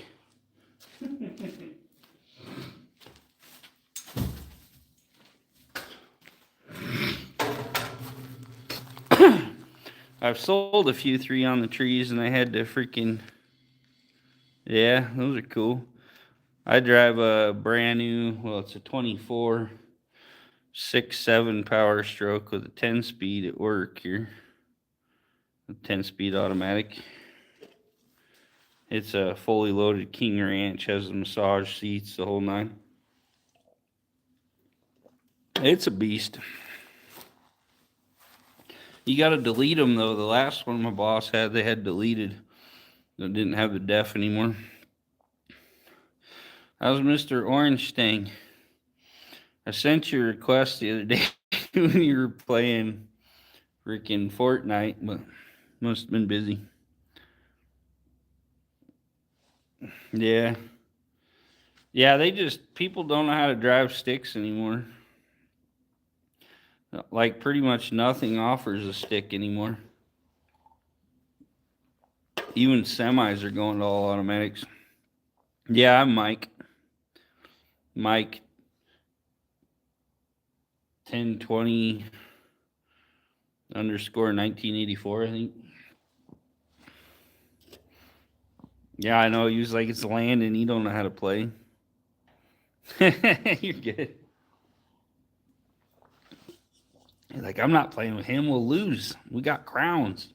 I've sold a few 3 on the trees, and I had to freaking, yeah, those are cool. I drive a brand new, well, it's a 24 6.7 Power Stroke with a 10-speed at work here. A 10-speed automatic. It's a fully loaded King Ranch, has the massage seats, the whole 9. It's a beast. You got to delete them, though. The last one my boss had, they had deleted. They didn't have the def anymore. How's Mr. Orange Stain? I sent you a request the other day when you were playing freaking Fortnite, but must have been busy. Yeah. Yeah, people don't know how to drive sticks anymore. Like, pretty much nothing offers a stick anymore. Even semis are going to all automatics. Yeah, I'm Mike. Mike 1020 underscore 1984, I think. Yeah, I know. He was like, it's land and he don't know how to play. You're good. He's like, I'm not playing with him. We'll lose. We got crowns.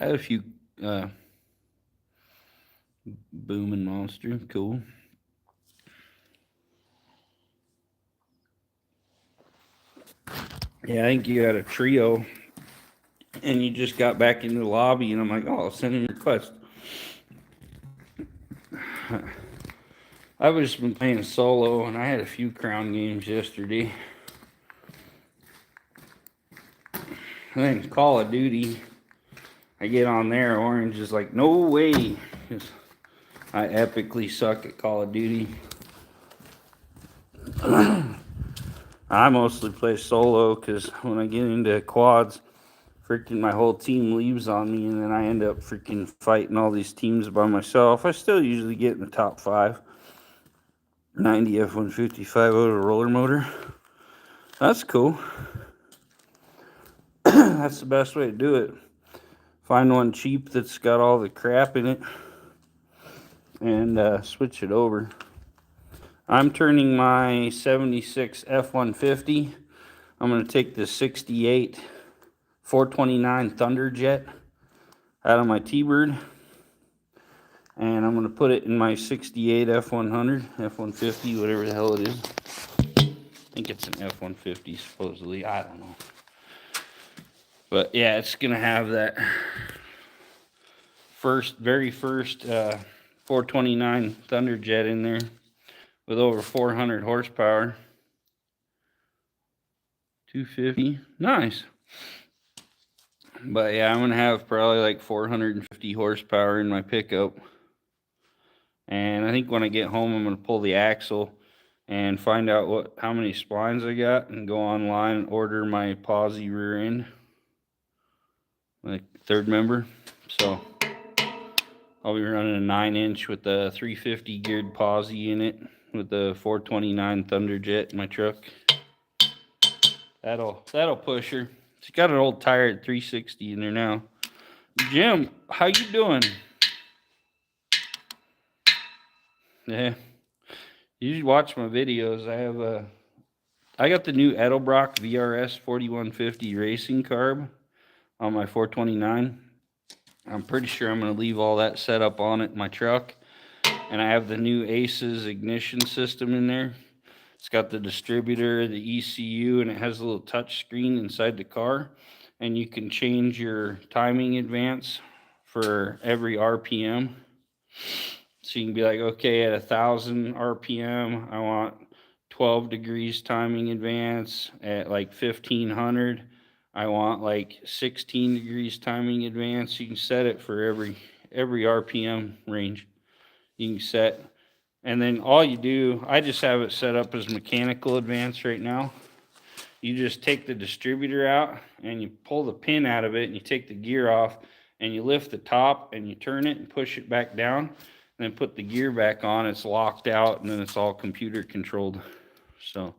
I have a few booming monster. Cool. Yeah, I think you got a trio and you just got back into the lobby and I'm like, oh, I'll send him a request. I've just been playing solo and I had a few crown games yesterday. And then Call of Duty, I get on there, Orange is like, no way. I epically suck at Call of Duty. I mostly play solo because when I get into quads, freaking my whole team leaves on me and then I end up freaking fighting all these teams by myself. I still usually get in the top 5. 90 F-150 5.0 roller motor. That's cool. That's the best way to do it. Find one cheap that's got all the crap in it and switch it over. I'm turning my 76 F-150. I'm going to take the 68 429 Thunderjet out of my T-Bird. And I'm going to put it in my 68 F-100, F-150, whatever the hell it is. I think it's an F-150 supposedly. I don't know. But yeah, it's going to have that very first 429 Thunderjet in there with over 400 horsepower. 250. Nice. But yeah, I'm going to have probably like 450 horsepower in my pickup. And I think when I get home, I'm going to pull the axle and find out how many splines I got and go online and order my posi rear end, like third member. So I'll be running a 9-inch with the 350 geared posi in it with the 429 Thunderjet in my truck. That'll push her. She's got an old tire at 360 in there now. Jim, how you doing? Yeah, you should watch my videos. I got the new Edelbrock VRS 4150 racing carb on my 429. I'm pretty sure I'm going to leave all that set up on it in my truck. And I have the new Aces ignition system in there. It's got the distributor, the ECU, and it has a little touch screen inside the car. And you can change your timing advance for every RPM. So you can be like, okay, at 1,000 RPM, I want 12 degrees timing advance. At like 1,500, I want like 16 degrees timing advance. You can set it for every RPM range. You can set, and then all you do, I just have it set up as mechanical advance right now. You just take the distributor out and you pull the pin out of it and you take the gear off and you lift the top and you turn it and push it back down and then put the gear back on. It's locked out and then it's all computer controlled. So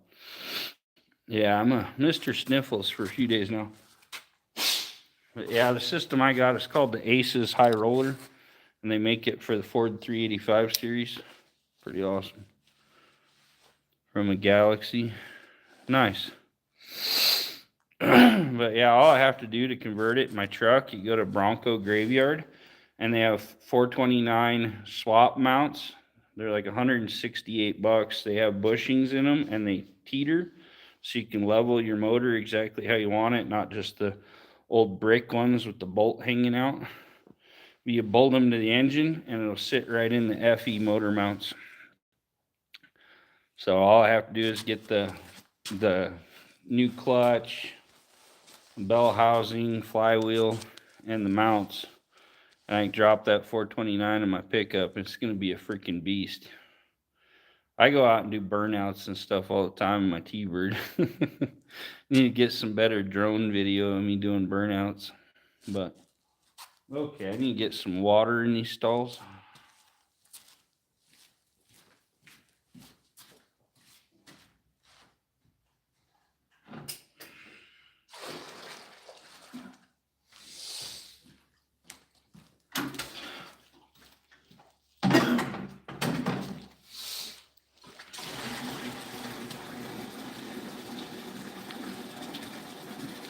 yeah, I'm a Mr. Sniffles for a few days now. But yeah, the system I got is called the Aces High Roller and they make it for the Ford 385 series. Pretty awesome. From a Galaxy. Nice. But yeah, all I have to do to convert it in my truck, you go to Bronco Graveyard and they have 429 swap mounts. They're like $168. They have bushings in them and they teeter so you can level your motor exactly how you want it, not just the old brick ones with the bolt hanging out. You bolt them to the engine and it'll sit right in the FE motor mounts. So all I have to do is get the new clutch, bell housing, flywheel, and the mounts. And I can drop that 429 in my pickup. It's going to be a freaking beast. I go out and do burnouts and stuff all the time in my T-Bird. Need to get some better drone video of me doing burnouts. But, okay, I need to get some water in these stalls.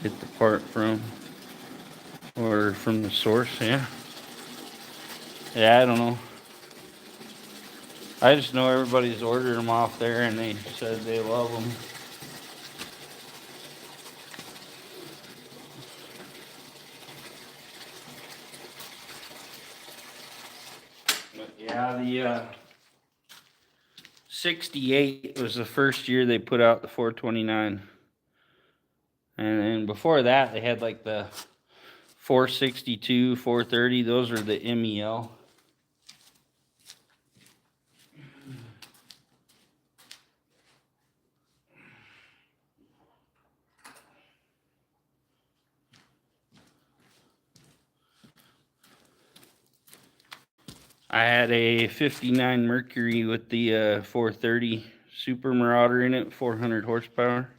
Get the part from, or from the source, yeah. Yeah, I don't know. I just know everybody's ordered them off there and they said they love them. But yeah, the 68 was the first year they put out the 429. And then before that, they had like the 462, 430. Those are the MEL. I had a 59 Mercury with the 430 Super Marauder in it, 400 horsepower.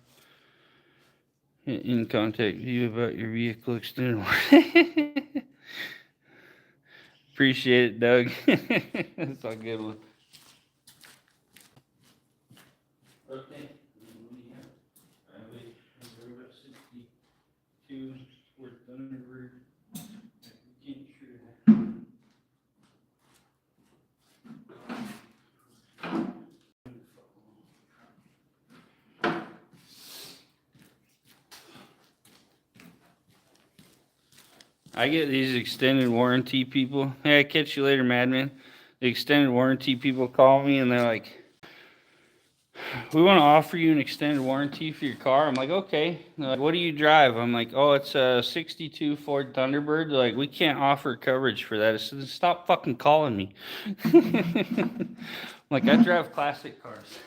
In contact you about your vehicle extended. Appreciate it, Doug. That's a good one. Okay. Thunderbird. I get these extended warranty people. Hey, catch you later, madman. The extended warranty people call me and they're like, we want to offer you an extended warranty for your car. I'm like, okay. They're like, what do you drive? I'm like, oh, it's a 62 Ford Thunderbird. They're like, we can't offer coverage for that. I said, stop fucking calling me. I'm like, I drive classic cars.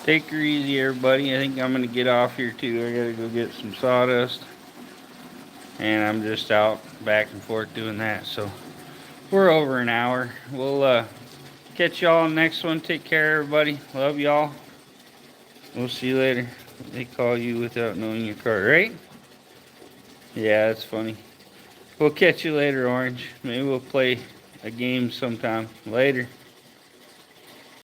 Take her easy, everybody. I think I'm going to get off here, too. I got to go get some sawdust. And I'm just out back and forth doing that. So we're over an hour. We'll catch y'all on the next one. Take care, everybody. Love y'all. We'll see you later. They call you without knowing your car, right? Yeah, that's funny. We'll catch you later, Orange. Maybe we'll play a game sometime. Later.